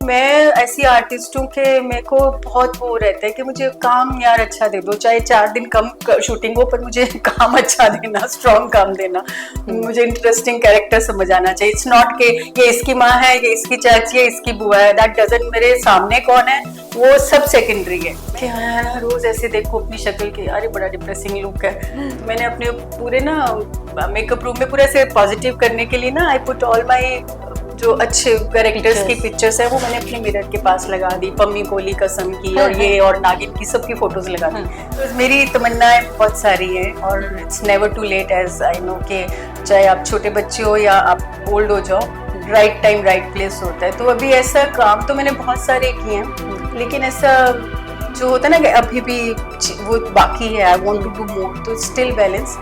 मैं ऐसी आर्टिस्ट हूँ कि मेरे को बहुत वो रहता है कि मुझे काम यार अच्छा दे दो, चाहे 4 दिन कम शूटिंग हो पर मुझे काम अच्छा देना, स्ट्रॉन्ग काम देना। मुझे इंटरेस्टिंग कैरेक्टर समझ आना चाहिए। इट्स नॉट कि ये इसकी माँ है, ये इसकी चाची है, इसकी बुआ है, दैट डजंट, मेरे सामने कौन है वो सब सेकेंडरी है। क्या रोज ऐसे देखो अपनी शक्ल के, अरे बड़ा डिप्रेसिंग लुक है। तो मैंने अपने पूरे ना मेकअप रूम में पूरा ऐसे पॉजिटिव करने के लिए ना आई पुट ऑल माई जो अच्छे कैरेक्टर्स की पिक्चर्स है वो मैंने अपने मिरर के पास लगा दी। पम्मी कोली कसम की और ये और नागिन की सबकी फोटोज लगा दी। तो मेरी तमन्नाएं बहुत सारी हैं और it's never too late, as I know कि चाहे आप छोटे बच्चे हो या आप ओल्ड हो जाओ, राइट टाइम राइट प्लेस होता है। तो अभी ऐसा काम तो मैंने बहुत सारे किए हैं, लेकिन ऐसा जो होता है ना कि अभी भी वो बाकी है, I want to do more, तो still balance.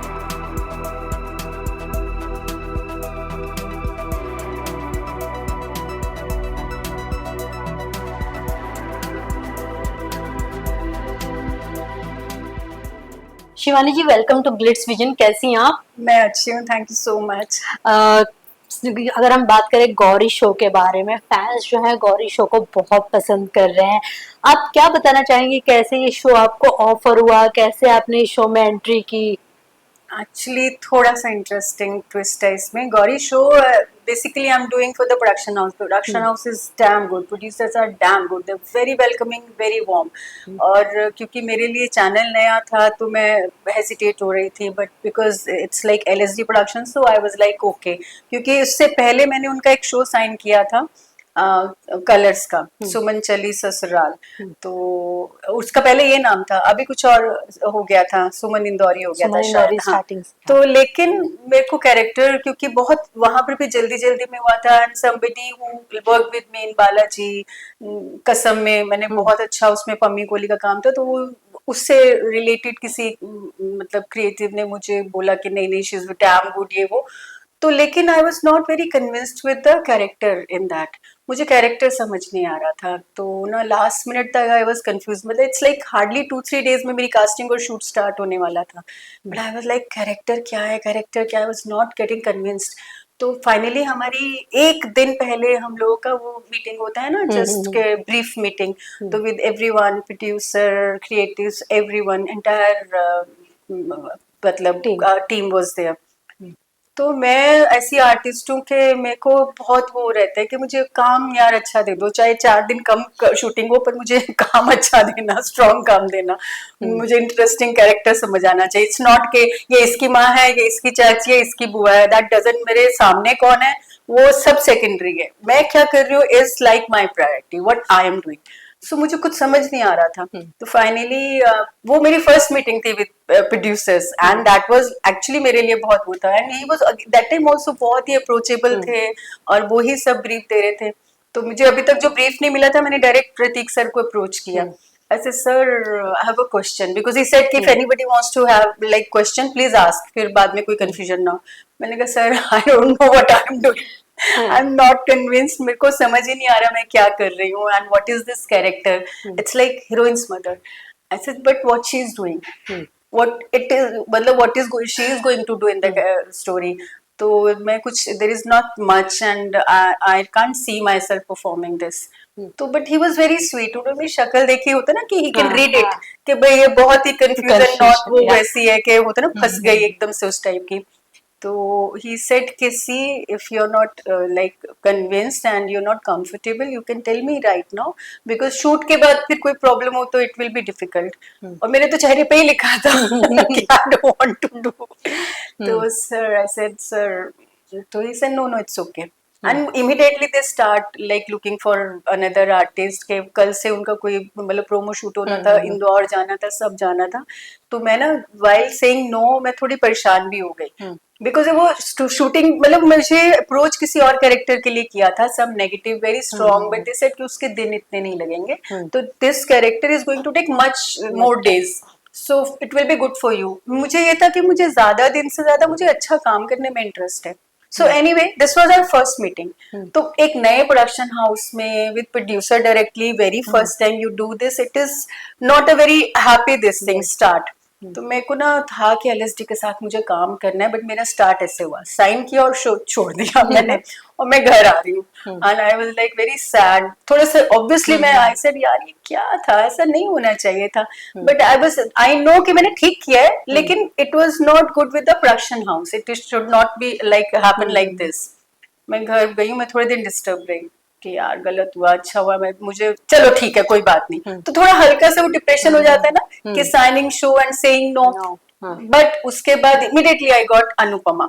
Shivani ji, welcome to Glitz Vision. कैसी हैं आप? मैं अच्छी हूँ, थैंक यू सो मच। अगर हम बात करें गौरी शो के बारे में, फैंस जो है गौरी शो को बहुत पसंद कर रहे हैं। आप क्या बताना चाहेंगे, कैसे ये शो आपको ऑफर हुआ, कैसे आपने इस शो में एंट्री की? एक्चुअली थोड़ा सा इंटरेस्टिंग ट्विस्ट है इसमें। Gauri show basically I am doing for the production house. Production house is damn good, producers are damn good, they very welcoming, very warm. और क्योंकि मेरे लिए चैनल नया था तो मैं हेजिटेट हो रही थी, but because it's like LSD production, so I was like okay. क्योंकि उससे पहले मैंने उनका एक शो साइन किया था कलर्स का, सुमन चली ससुराल। तो उसका पहले ये नाम था, अभी कुछ और हो गया था, सुमन इंदौरी हो गया था शायद। हाँ। तो लेकिन मेरे को कैरेक्टर क्योंकि बहुत वहां पर भी जल्दी जल्दी में हुआ था, and somebody who work with me in Balaji Kasam में मैंने बहुत अच्छा उसमें पम्मी कोली का काम था, तो वो उससे रिलेटेड किसी मतलब क्रिएटिव ने मुझे बोला कि नहीं नहीं शी इज डैम गुड ये वो। तो लेकिन I was not very convinced with the character in that, मुझे कैरेक्टर समझ नहीं आ रहा था। तो ना लास्ट मिनट तक आई वॉज कंफ्यूज, मतलब इट्स लाइक हार्डली 2-3 डेज में मेरी कास्टिंग और शूट स्टार्ट होने वाला था, but I was like character क्या है, कैरेक्टर क्या है, I was not getting convinced. तो फाइनली हमारी एक दिन पहले हम लोगों का वो मीटिंग होता है ना, जस्ट के ब्रीफ मीटिंग, तो with everyone, producer, creatives, everyone, entire मतलब टीम वाज देयर। तो मैं ऐसी आर्टिस्ट हूँ कि मेरे को बहुत वो रहता है कि मुझे काम यार अच्छा दे दो, चाहे 4 दिन कम शूटिंग हो पर मुझे काम अच्छा देना, स्ट्रॉन्ग काम देना। मुझे इंटरेस्टिंग कैरेक्टर समझ आना चाहिए। इट्स नॉट कि ये इसकी माँ है, ये इसकी चाची है, इसकी बुआ है, दैट डजंट, मेरे सामने कौन है वो सब सेकेंडरी है। मैं क्या कर रही हूँ is like my priority, what I am doing. So मुझे कुछ समझ नहीं आ रहा था। तो फाइनली वो मेरी फर्स्ट मीटिंग थी with producers, and that was actually मेरे लिए बहुत वो था, and he was that time also बहुत ही अप्रोचेबल थे और वो ही सब ब्रीफ दे रहे थे। तो मुझे अभी तक जो ब्रीफ नहीं मिला था, मैंने डायरेक्ट प्रतीक सर को अप्रोच किया। ऐसे sir I have a question, because he said कि if anybody wants to have like question please ask, फिर बाद में कोई कंफ्यूजन ना हो। मैंने कहा sir I don't know what I am doing, I am not convinced, मेरे को समझ ही नहीं आ रहा मैं क्या कर रही हूँ, and what is this character, it's like heroines mother. I said but what she is doing, what it is, मतलब what is she is going to do in the story। तो मैं कुछ there is not much and I can't see myself performing this। तो but he was very sweet, उन्होंने मेरी शक्ल देखी, होता ना कि he can read it कि भाई ये बहुत ही confusion, not वो वैसी है कि होता ना फंस गई एकदम से उस टाइप की। तो he said कि see if you're not like convinced and you're not comfortable you can tell me right now, because shoot के बाद फिर कोई problem हो तो it will be difficult। और मेरे तो चेहरे पे ही लिखा था कि I don't want to do। तो sir I said sir, तो he said no it's okay। and immediately they start like looking for another artist के कल से उनका कोई मतलब प्रोमो शूट होना था, इंदौर जाना था, सब जाना था। तो मैं ना while saying no मैं थोड़ी परेशान भी हो गई, बिकॉज वो शूटिंग मतलब मुझे अप्रोच किसी और कैरेक्टर के लिए किया था, सब negative very strong, but they said कि उसके दिन इतने नहीं लगेंगे, तो this character is going to take much more days, so it will be good for you. मुझे ये था कि मुझे ज्यादा दिन से ज्यादा मुझे अच्छा काम करने में इंटरेस्ट है। So anyway this was our first meeting. तो एक नए प्रोडक्शन हाउस में with producer directly very first time you do this, it is not a very happy this thing start. तो मेरे को ना था कि एलएसडी के साथ मुझे काम करना है, बट मेरा स्टार्ट ऐसे हुआ, साइन किया और शो छोड़ दिया मैंने, और मैं घर आ रही हूँ, and I was like very sad. थोड़ा सा ऑब्वियसली मैं आई सेड यार ये क्या था, ऐसा नहीं होना चाहिए था, बट आई नो कि मैंने ठीक किया है, लेकिन it was not good with the production house, it should not be like happen like this. मैं घर गई हूँ, मैं थोड़े दिन डिस्टर्ब रही कि यार गलत हुआ, अच्छा हुआ, मैं मुझे चलो ठीक है कोई बात नहीं, तो थोड़ा हल्का सा वो डिप्रेशन हो जाता है ना कि signing show and saying no. But उसके बाद immediately I got Anupama,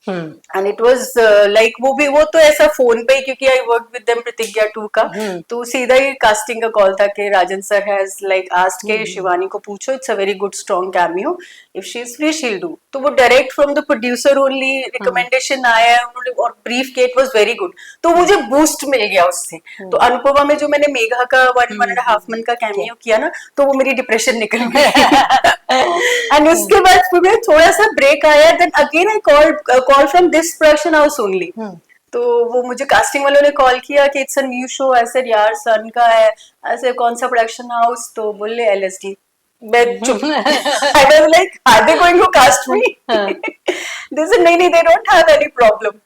and it was like वो तो ऐसा फोन पे ही, क्योंकि आई वर्क विद देम प्रतिज्ञा 2 का, तो सीधा ही कास्टिंग का कॉल था कि राजन सर हैज लाइक आस्क्ड के शिवानी को पूछो, it's a very good strong cameo, if she is free she will do. तो वो direct from the producer only recommendation आया है उन्होंने, और ब्रीफ के इट वाज वेरी गुड, तो मुझे बूस्ट मिल गया उससे। तो अनुपमा में जो मैंने मेघा का 1.5 मंथ का कैमियो किया ना, तो वो मेरी डिप्रेशन निकल गई। एंड उसके बाद फिर मैं थोड़ा सा ब्रेक आया, then again I call from this production house only. तो वो मुझे कास्टिंग वालों ने कॉल किया कि इट्स अ न्यू शो, ऐसे यार सन का है, ऐसे कौन सा प्रोडक्शन हाउस, तो बोले एलएसडी। मैं चुप, I was like are they going to cast me, they said नहीं they don't have any problem,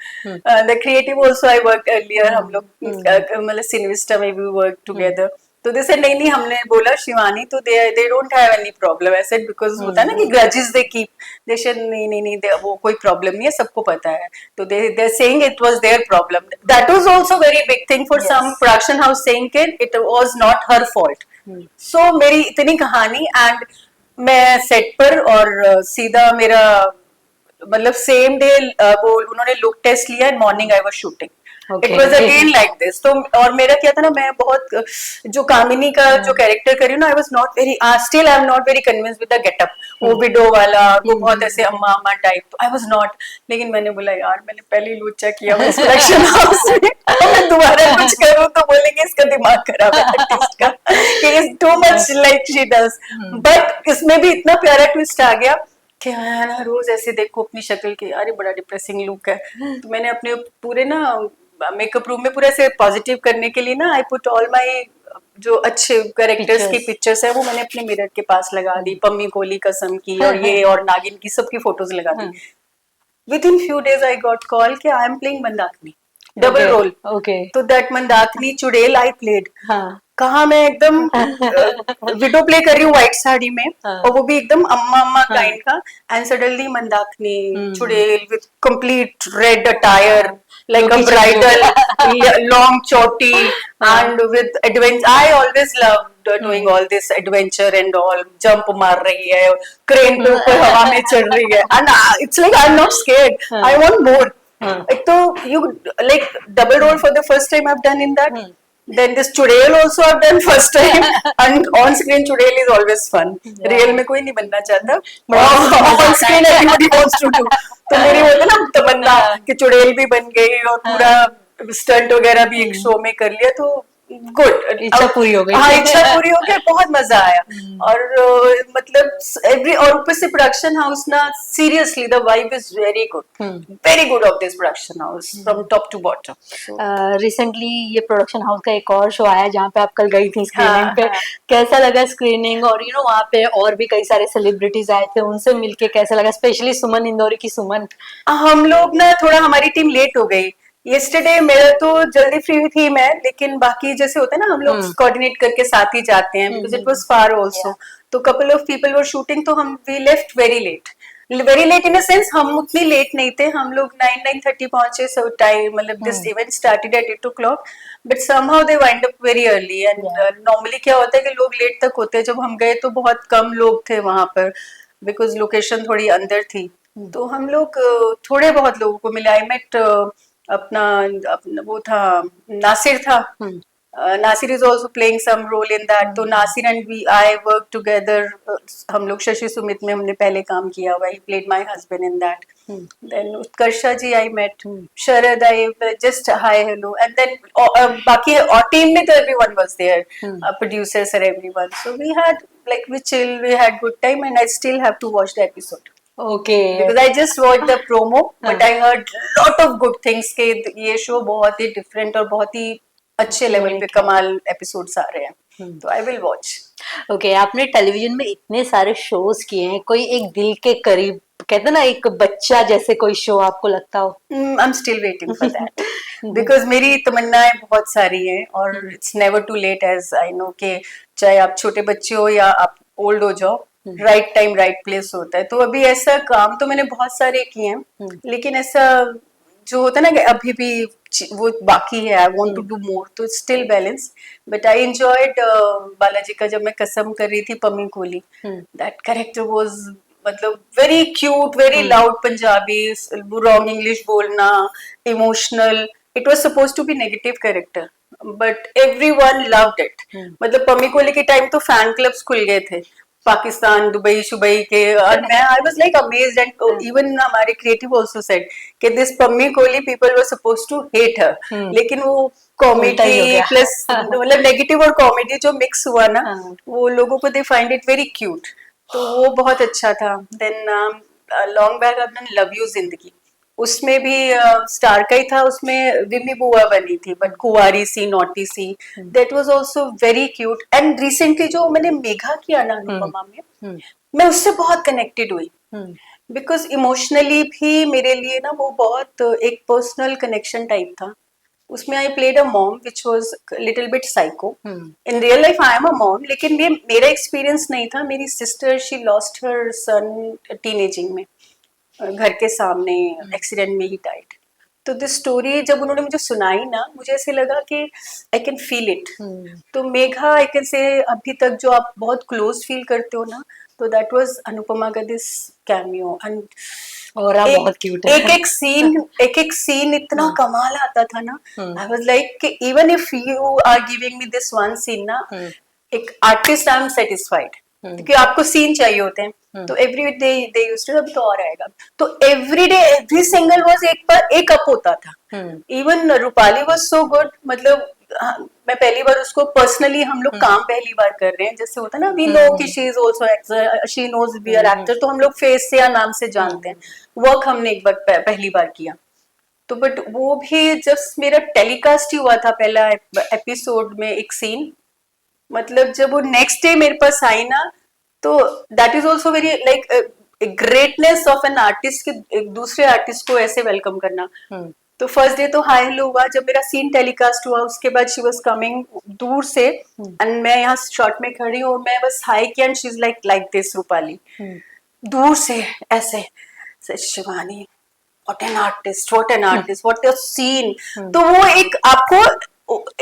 the creative also I work earlier, हम लोग मतलब सिनेविस्टा में भी वर्क टुगेदर, तो दे सेड नहीं हमने बोला शिवानी, तो दे don't have any problem, I said because होता है ना कि grudges they keep, they said नहीं वो कोई प्रॉब्लम नहीं है, सबको पता है, तो they saying it was their problem, that was also very big thing for some production house saying it was not her fault. So मेरी इतनी कहानी, एंड मैं सेट पर, और सीधा मेरा मतलब सेम डे वो उन्होंने लुक टेस्ट लिया, and morning I was shooting, it was again like this. तो और मेरा क्या था ना, मैं बहुत जो कामिनी का जो कैरेक्टर कर रही हूँ ना, I was not very, still I am not very convinced with the getup, वो विडो वाला, वो बहुत ऐसे अम्मा अम्मा टाइप, तो आई वाज नॉट। लेकिन मैंने बोला यार मैंने पहले ही लूचा किया इस प्रोडक्शन हाउस में, मैं दोबारा कुछ करूँ तो बोलेंगे इसका दिमाग खराब है आर्टिस्ट का, कि is too much like she does. But इसमें भी इतना प्यारा ट्विस्ट आ गया कि मैं ना रोज ऐसे देखो अपनी शक्ल की, अरे बड़ा डिप्रेसिंग लुक है, तो मैंने अपने पूरे ना मेकअप रूम में पूरा ऐसे पॉजिटिव करने के लिए ना, आई पुट ऑल माई जो अच्छे कैरेक्टर्स की पिक्चर्स है वो मैंने अपने मिरर के पास लगा दी, पम्मी कोली कसम की और ये और नागिन की सबकी फोटोज लगा दी। Within few days I got call कि I am playing Mandakini, double role. तो दैट मंदाकिनी चुड़ैल आई प्लेड, कहा मैं एकदम विडो प्ले कर रही हूँ व्हाइट साड़ी में, और वो भी एकदम अम्मा अम्मा काइंड का, एंड सडनली मंदाकिनी चुड़ैल with complete red attire like a bridal long choti, and with adventure. I always loved doing all this adventure and all, jump मार रही है, crane पे ऊपर हवा में चढ़ रही है, and it's like I'm not scared, I want more. एक तो you like double role for the first time I've done in that. Then this चुड़ैल also I've done first time, and on screen चुड़ैल is always fun. Real में कोई नहीं बनना चाहता, on screen everybody wants to do. तो मेरी होता ना तमन्ना कि चुड़ैल भी बन गई और पूरा स्टंट वगैरह भी एक शो में कर लिया, तो गुड, इच्छा पूरी हो गई। हाँ इच्छा पूरी हो गई, बहुत मजा आया। और मतलब एवरी, और ऊपर से प्रोडक्शन हाउस ना, seriously the vibe is very good, very good of this production house from top to bottom. Recently ये प्रोडक्शन हाउस का एक और शो आया जहाँ पे आप कल गई थी स्क्रीनिंग पे, कैसा लगा स्क्रीनिंग? और यू नो वहाँ पे और भी कई सारे सेलिब्रिटीज आए थे, उनसे मिलके कैसा लगा, स्पेशली सुमन इंदौरी की सुमन? हम लोग ना थोड़ा, हमारी टीम लेट हो गई येस्टरडे, मेरा तो जल्दी फ्री थी मैं, लेकिन बाकी जैसे होता है ना हम लोग कोऑर्डिनेट करके साथ ही जाते हैं, because it was far also, तो couple of people were shooting, तो हम we left very late in a sense, हम उतनी लेट नहीं थे, हम लोग 9-9:30 पहुंचे, सो टाइम मतलब this event started at 8 o'clock, but somehow they wind up very early, and normally क्या होता है कि लोग लेट तक होते हैं, जब हम गए तो बहुत कम लोग थे वहां पर, बिकॉज लोकेशन थोड़ी अंदर थी, तो हम लोग थोड़े बहुत लोगों को मिले। आई मेट अपना वो था, नासिर था, Nasir is also playing some role in that, तो Nasir and we I work together, हम लोग शशि सुमित में हमने पहले काम किया हुआ, he played my husband in that. Then Utkarsha ji I met, Sharad I just hi hello, and then बाकी और टीम में तो एवरीवन वाज देयर, प्रोड्यूसर्स और everyone, so we had like we chill, we had good time, and I still have to watch the episode. Okay. Because I just watched the promo, but I heard lot of good things के ये show बहुत ही different और बहुत ही अच्छे level पे कमाल episodes आ रहे हैं, तो I will watch. ओके, आपने टेलीविजन में इतने सारे शोज किए हैं, कोई एक दिल के करीब, कहते हैं ना, एक बच्चा जैसे कोई शो आपको लगता हो? I am still waiting for that because मेरी तमन्नाएं बहुत सारी हैं और it's never too late as I know कि चाहे आप छोटे बच्चे हो या आप ओल्ड हो जाओ, राइट टाइम राइट प्लेस होता है। तो अभी ऐसा काम तो मैंने बहुत सारे किए हैं, लेकिन ऐसा जो होता है ना कि अभी भी वो बाकी है, I want to do more, तो still balance. But I enjoyed Balaji का जब मैं कसम कर रही थी Pammi Kohli, that character was मतलब very cute, very loud Punjabi, wrong English बोलना, emotional. It was suppose to be negative character but everyone loved it. मतलब पम्मी कोहली के टाइम तो फैन क्लब्स खुल गए थे पाकिस्तान, दुबई शुबई के, और मैं I was like amazed and even हमारे क्रिएटिव आल्सो सेड कि this Pammi Kohli people were suppose to hate her, लेकिन वो उल्टा ही हो कॉमेडी गया। प्लस मतलब नेगेटिव और कॉमेडी जो मिक्स हुआ ना, वो लोगों को they find it very cute, तो वो बहुत अच्छा था। देन लॉन्ग बैक आपने लव यू जिंदगी, उसमें भी स्टार का ही था, उसमें विमी बुआ बनी थी बट कुंवारी सी naughty C, that was also very cute. And recently जो मैंने मेघा किया ना अनुपमा में, मैं उससे बहुत कनेक्टेड हुई बिकॉज इमोशनली भी मेरे लिए ना वो बहुत एक पर्सनल कनेक्शन टाइप था। उसमें I played a mom which was little bit psycho. In real life I am a mom, लेकिन ये मेरा एक्सपीरियंस नहीं था। मेरी सिस्टर शी लॉस्ट हर सन टीनेजिंग में, घर के सामने एक्सीडेंट में ही डाइड। तो दिस स्टोरी जब उन्होंने मुझे सुनाई ना, मुझे ऐसे लगा कि आई कैन फील इट। तो मेघा आई कैन से अभी तक जो आप बहुत क्लोज फील करते हो ना, तो दैट वाज अनुपमा का दिस कैमियो। एंड और आप बहुत क्यूट है। एक एक सीन इतना कमाल आता था ना, आई वाज लाइक कि even if you are giving me this one scene ना, एक आर्टिस्ट आई एम सेटिस्फाइड, क्योंकि आपको सीन चाहिए होते हैं। तो every day they used to, अभी तो और आएगा, तो every day every single was एक पर एक अप होता था। Even Rupali was so good, मतलब मैं पहली बार उसको पर्सनली, हम लोग काम पहली बार कर रहे हैं, जैसे होता है ना वी नो कि she is also actor, she knows we are actor, तो हम लोग फेस से या नाम से जानते हैं। वर्क हमने एक बार पहली बार किया, तो बट वो भी जब मेरा टेलीकास्ट ही हुआ था पहला एपिसोड में एक सीन, मतलब जब वो नेक्स्ट डे मेरे पास आई ना, तो that is also very like greatness of an artist के एक दूसरे आर्टिस्ट को ऐसे वेलकम करना। तो फर्स्ट डे तो हाई हेलो हुआ, जब मेरा सीन टेलीकास्ट हुआ उसके बाद शी वाज कमिंग दूर से, एंड मैं यहाँ शॉट में खड़ी हूँ और मैं बस हाई किया, and she is like this Rupali, दूर से ऐसे, Shivani what an artist what a scene. तो वो एक आपको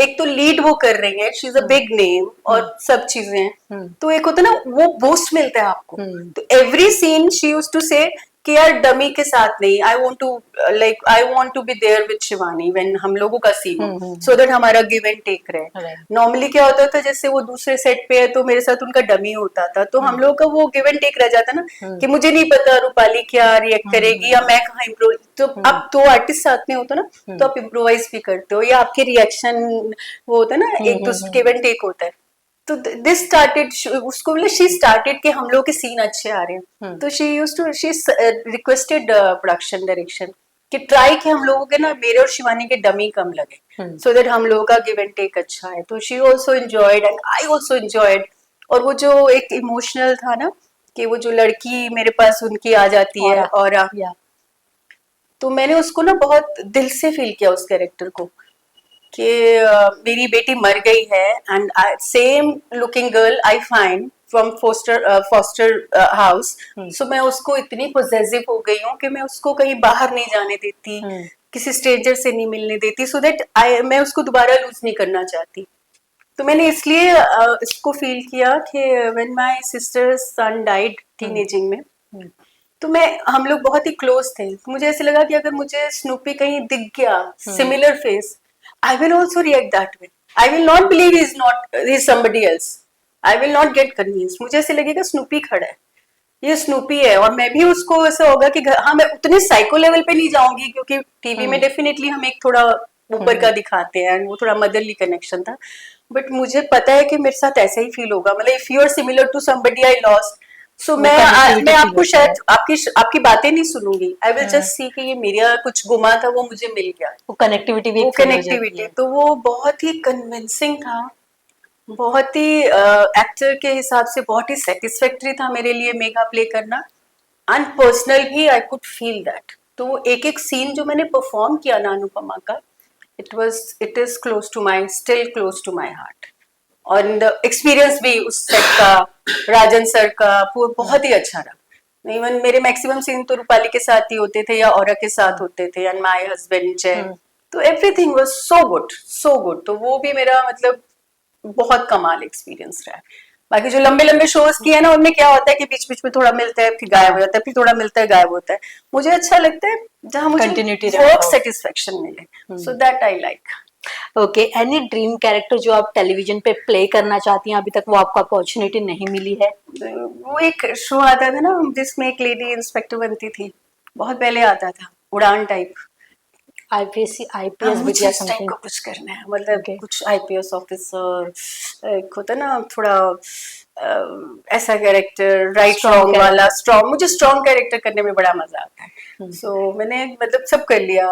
एक तो लीड वो कर रही है, she is a big name और सब चीजें, तो एक होता है ना वो बूस्ट मिलता है आपको। तो every scene she used to say कि यार डमी के साथ नहीं, I want to be there with Shivani when हम लोगों का सीन हो, सो दैट हमारा गिव एंड टेक रहे। नॉर्मली क्या होता था, जैसे वो दूसरे सेट पे है तो मेरे साथ उनका डमी होता था, तो हम लोग का वो गिव एंड टेक रह जाता ना, कि मुझे नहीं पता रूपाली क्या रिएक्ट करेगी या मैं कहाँ इम्प्रोव। तो अब दो आर्टिस्ट साथ में होता ना, तो आप इम्प्रोवाइज भी करते हो, या आपके रिएक्शन वो होता है ना, एक दूसरे गिव एंड टेक होता है। तो दिस स्टार्टेड, उसको बोले शी स्टार्टेड कि हम लोग के सीन अच्छे आ रहे हैं, तो शी रिक्वेस्टेड प्रोडक्शन डायरेक्शन कि ट्राई कि हम लोगों के ना, मेरे और शिवानी के डमी कम लगे, सो दैट हम लोगों का गिव एंड टेक अच्छा है। तो she also enjoyed and I also enjoyed. और वो जो एक इमोशनल था ना, कि वो जो लड़की मेरे पास उनकी आ जाती है और तो मैंने उसको ना बहुत दिल से फील किया उस कैरेक्टर को, कि मेरी बेटी मर गई है, and same looking girl I find from foster house. So मैं उसको इतनी पोजेसिव हो गई हूँ कि मैं उसको कहीं बाहर नहीं जाने देती, किसी स्ट्रेंजर से नहीं मिलने देती, सो दैट मैं उसको दोबारा लूज नहीं करना चाहती। तो मैंने इसलिए इसको फील किया कि when my sister son died teenaging में, तो हम लोग बहुत ही क्लोज थे, तो मुझे ऐसे लगा कि अगर मुझे स्नूपी कहीं दिख गया similar face, I will also react that way. I will not believe he is somebody else. I will not get convinced. मुझे ऐसे लगेगा स्नूपी खड़ा है, ये स्नूपी है, और मैं भी उसको ऐसा होगा कि हाँ, मैं उतने साइको लेवल पे नहीं जाऊंगी, क्योंकि टीवी में डेफिनेटली हम एक थोड़ा ऊपर का दिखाते हैं, वो थोड़ा मदरली कनेक्शन था, बट मुझे पता है कि मेरे साथ ऐसा ही फील होगा। मतलब if you are similar to somebody I lost, so मैं आपको शायद आपकी बातें नहीं सुनूंगी, आई विल जस्ट सी कि ये मेरा कुछ गुमा था वो मुझे मिल गया, वो कनेक्टिविटी भी वो कनेक्टिविटी। तो वो बहुत ही कन्विंसिंग था, बहुत ही एक्टर के हिसाब से बहुत ही सेटिस्फैक्टरी था मेरे लिए मेगा प्ले करना, एंड पर्सनल भी आई कुड फील दैट। तो वो एक एक सीन जो मैंने परफॉर्म किया ना अनुपमा का, it is close to my, still close to my heart. और एक्सपीरियंस भी उस सेट का, राजन सर का बहुत ही अच्छा रहा। इवन मेरे मैक्सिमम सीन तो रूपाली के साथ ही होते थे या औरा के साथ होते थे, एंड माय हस्बैंड जय। तो everything was so good, so good. तो वो भी मेरा मतलब बहुत कमाल एक्सपीरियंस रहा है। बाकी जो लंबे लंबे शोज किए हैं ना, उनमें क्या होता है कि बीच बीच में थोड़ा मिलता है, फिर गायब हो जाता है, फिर थोड़ा मिलता है, गायब होता है। मुझे अच्छा लगता है जहां मुझे कंटिन्यूटी वर्क सेटिस्फेक्शन मिले, so that I like. Okay, any dream character जो आप टेलीविजन पे प्ले करना चाहती हैं, अभी तक वो आपको अपॉर्चुनिटी नहीं मिली है? वो एक शो आता था ना जिसमें एक लेडी इंस्पेक्टर बनती थी, बहुत पहले आता था, उड़ान टाइप। आईपीएस हाँ, आईपीएस मुझे बिटिया उस टाइप समथिंग। का कुछ करना है, मतलब ओके। कुछ आईपीएस ऑफिसर, एक होता है ना थोड़ा ऐसा कैरेक्टर, राइट स्ट्रॉन्ग रॉन्ग वाला, स्ट्रॉन्ग। मुझे स्ट्रॉन्ग कैरेक्टर करने में बड़ा मजा आता है। सो मैंने मतलब सब कर लिया,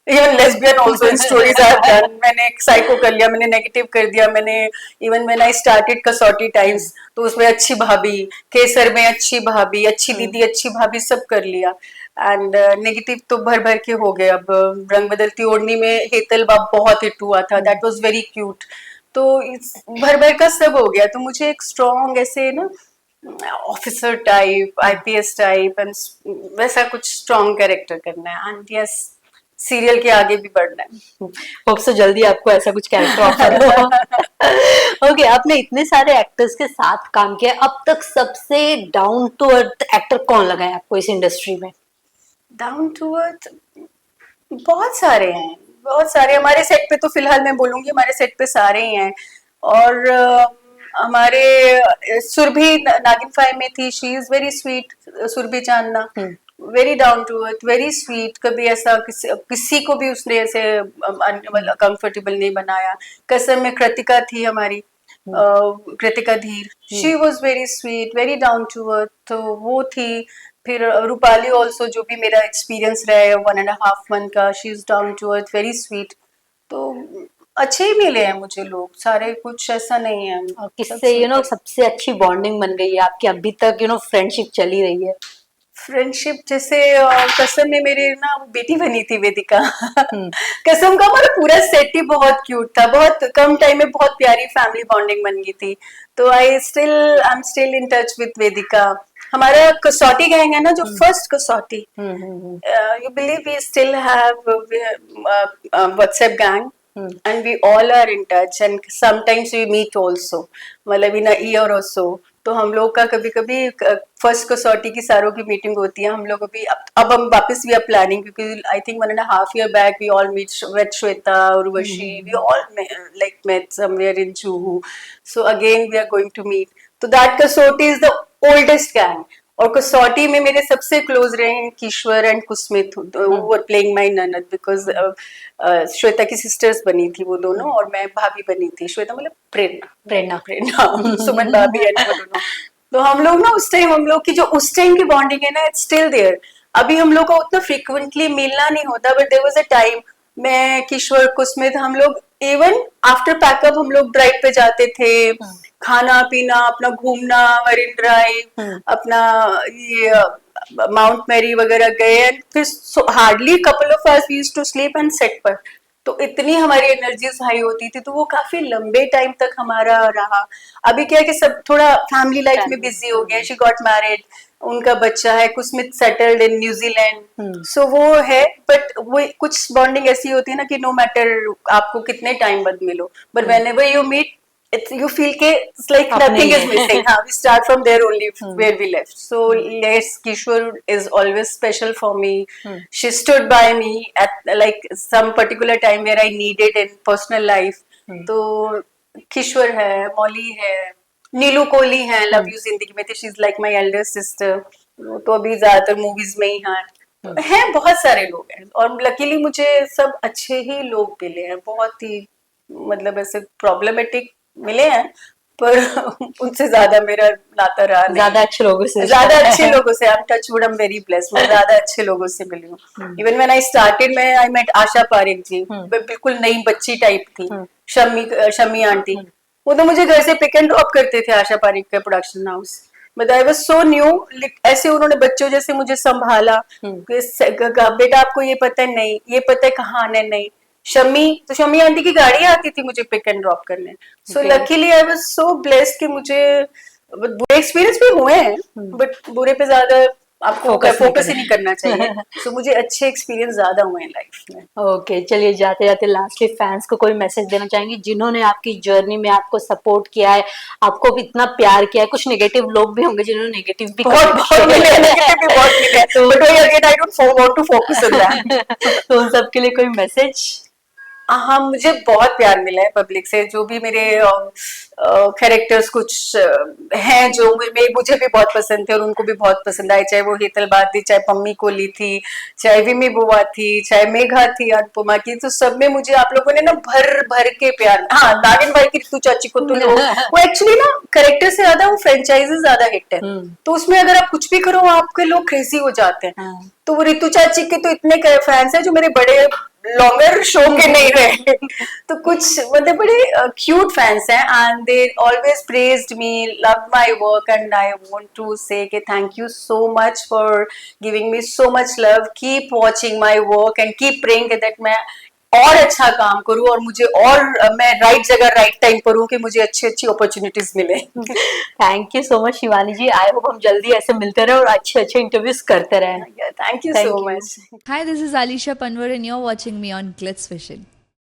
even lesbian also in stories I have done. मैंने साइको कर लिया, मैंने नेगेटिव कर दिया, मैंने इवन व्हेन आई स्टार्टेड कसौटी टाइम्स तो उसमें अच्छी भाभी, केसर में अच्छी भाभी, अच्छी दीदी, अच्छी भाभी, सब कर लिया। एंड नेगेटिव तो भर भर के हो गए। अब रंग बदलती ओढ़नी में हेतल बाप बहुत हिट हुआ था, दैट वाज वेरी क्यूट। तो भर भर का सब हो गया। तो मुझे एक स्ट्रॉन्ग ऐसे ना officer type, IPS type, and वैसा कुछ स्ट्रॉन्ग कैरेक्टर करना है। एंड यस, सीरियल के आगे भी बढ़ना है। होप सो जल्दी आपको ऐसा कुछ कैरेक्टर ऑफर हो। ओके, आपने इतने सारे एक्टर्स के साथ काम किया, अब तक सबसे डाउन टू अर्थ एक्टर कौन लगा है आपको इस इंडस्ट्री में? डाउन टू अर्थ बहुत सारे हैं, बहुत सारे। हमारे सेट पे तो फिलहाल मैं बोलूंगी हमारे सेट पे सारे ही हैं। और हमारे सुरभि नागिन फाइव में थी, she is very sweet, Surbhi Chandna, very down to earth, very sweet. कभी ऐसा किसी को भी उसने ऐसे कंफर्टेबल नहीं बनाया। कसम में कृतिका थी हमारी, Kritika Dhir, she was very sweet, very down to earth, तो वो थी। फिर रूपाली ऑल्सो, जो भी मेरा एक्सपीरियंस रहा है 1.5 मंथ का, she is down to earth, very sweet. तो अच्छे ही मिले हैं मुझे लोग सारे, कुछ ऐसा नहीं है। और किससे सबसे अच्छी बॉन्डिंग बन गई है आपकी अभी तक, फ्रेंडशिप चली रही है? फ्रेंडशिप जैसे कसम में मेरी ना वो बेटी बनी थी वेदिका। कसम का हमारा पूरा सेट ही बहुत क्यूट था, बहुत कम टाइम में बहुत प्यारी फैमिली बॉन्डिंग बन गई थी। तो I am still in touch with Vedika. हमारा कसौटी गैंग है ना, जो फर्स्ट कसौटी, you believe we still have WhatsApp gang, and we all are in touch, and sometimes we meet also, मतलब in a year or so। तो हम लोग का कभी कभी फर्स्ट कसौटी की सारों की मीटिंग होती है। हम लोग अभी अब हम वापस वी आर प्लानिंग, क्योंकि I think 1.5 year back we all meet with Shweta, Urvashi, we all like met somewhere in Juhu, so again we are going to meet। तो that कसौटी is the oldest gang। और कसौटी में मेरे सबसे close रहे हैं किश्वर एंड कुसमित, वो प्लेइंग माय ननद, बिकॉज श्वेता की सिस्टर्स बनी थी वो दोनों, और मैं भाभी बनी थी। श्वेता मतलब प्रेरणा, प्रेरणा प्रेरणा सुमन भाभी है वो दोनों। तो हम लोग ना उस टाइम, हम लोग की जो उस टाइम की बॉन्डिंग है ना, इट्स स्टिल देयर। अभी हम लोग का उतना फ्रिक्वेंटली मिलना नहीं होता, but there was a time, मैं किश्वर कुसमित, हम लोग इवन आफ्टर पैकअप हम लोग ड्राइव पे जाते थे, खाना पीना, अपना घूमना, मरीन ड्राइव, अपना ये माउंट मैरी वगैरह गए, एंड फिर hardly couple of hours we used to sleep and set पर। तो इतनी हमारी एनर्जीज हाई होती थी, तो वो काफी लंबे टाइम तक हमारा रहा। अभी क्या है कि सब थोड़ा फैमिली लाइफ में बिजी हो गए, शी गॉट मैरिड, उनका बच्चा है, कुसमित सेटल्ड इन न्यूजीलैंड, सो वो है। बट वो कुछ बॉन्डिंग ऐसी होती है ना कि नो मैटर आपको कितने टाइम बाद मिलो, but whenever you meet, you feel ke it's like nothing is missing। We start from there only where we left। So yes, Kishore is always special for me। She stood by me at like some particular time where I needed in personal life। तो किशोर है, मौली है, नीलू कोहली है, love you जिंदगी में थी, she is like my Elder sister. तो अभी ज्यादातर मूवीज में ही हैं बहुत सारे लोग हैं, और लकीली मुझे सब अच्छे ही लोग मिले हैं, बहुत ही मतलब ऐसे प्रॉब्लमेटिक मिले हैं, पर उनसे ज्यादा मेरा नाता रहा नहीं। ज्यादा अच्छे लोगों से, ज्यादा अच्छे लोगों से, I am touch wood, I am very blessed, मैं ज्यादा अच्छे लोगों से मिली हूँ। इवन व्हेन आई स्टार्टेड, मैं आई मेट आशा पारेख जी, बिल्कुल नई बच्ची टाइप थी, शम्मी आंटी, वो तो मुझे घर से पिक एंड ड्रॉप करते थे आशा पारिक के production house, but I was so new. ऐसे उन्होंने बच्चों जैसे मुझे संभाला कि बेटा आपको ये पता है नहीं, ये पता है कहाँ आना है नहीं। शमी, तो शमी आंटी की गाड़ी आती थी मुझे पिक एंड ड्रॉप करने। So luckily I was so blessed कि मुझे बुरे एक्सपीरियंस भी हुए हैं, बट बुरे पे ज्यादा आपको फोकस ही नहीं करना चाहिए। सो मुझे अच्छे एक्सपीरियंस ज्यादा हुए हैं लाइफ में। ओके, चलिए जाते जाते लास्टली फैंस को कोई मैसेज देना चाहेंगे जिन्होंने आपकी जर्नी में आपको सपोर्ट किया है, आपको भी इतना प्यार किया है? कुछ नेगेटिव लोग भी होंगे जिन्होंने नेगेटिव भी बहुत बहुत मिले हैं, नेगेटिव भी बहुत मिले हैं, बट वही again I don't want to focus on that. तो उन सबके लिए कोई मैसेज? हाँ, मुझे बहुत प्यार मिला है पब्लिक से। जो भी मेरे कैरेक्टर्स कुछ हैं जो मुझे भी बहुत पसंद थे और उनको भी बहुत पसंद आए, चाहे वो हेतल बात थी, चाहे पम्मी कोली थी, चाहे विमी बुआ थी, चाहे मेघा थी अनुपमा की, तो सब में मुझे आप लोगों ने ना भर भर के प्यार। हाँ, नागिन भाई की रितु चाची को तो वो एक्चुअली ना कैरेक्टर से ज्यादा वो फ्रेंचाइजी ज्यादा हिट है, तो उसमें अगर आप कुछ भी करो आपके लोग क्रेजी हो जाते हैं। तो वो रितु चाची के तो इतने फैंस हैं जो मेरे बड़े लॉन्गर शो के नहीं रहे। तो कुछ मतलब बड़े क्यूट फैंस हैं and they always praised me, love my work, and I want to say कि thank you so much for giving me so much love. Keep watching my work and keep praying that मैं और अच्छा काम करूं और मुझे और मैं राइट जगह राइट टाइम पर हूं कि मुझे अच्छी अच्छी अपॉर्चुनिटीज मिले। Thank you so much Shivani ji, I hope हम जल्दी ऐसे मिलते रहे और अच्छे अच्छे इंटरव्यूज करते रहे। Thank you Thank so you. Much. Hi, this is Alisha Panwar, and you're watching me on Glitz Vision.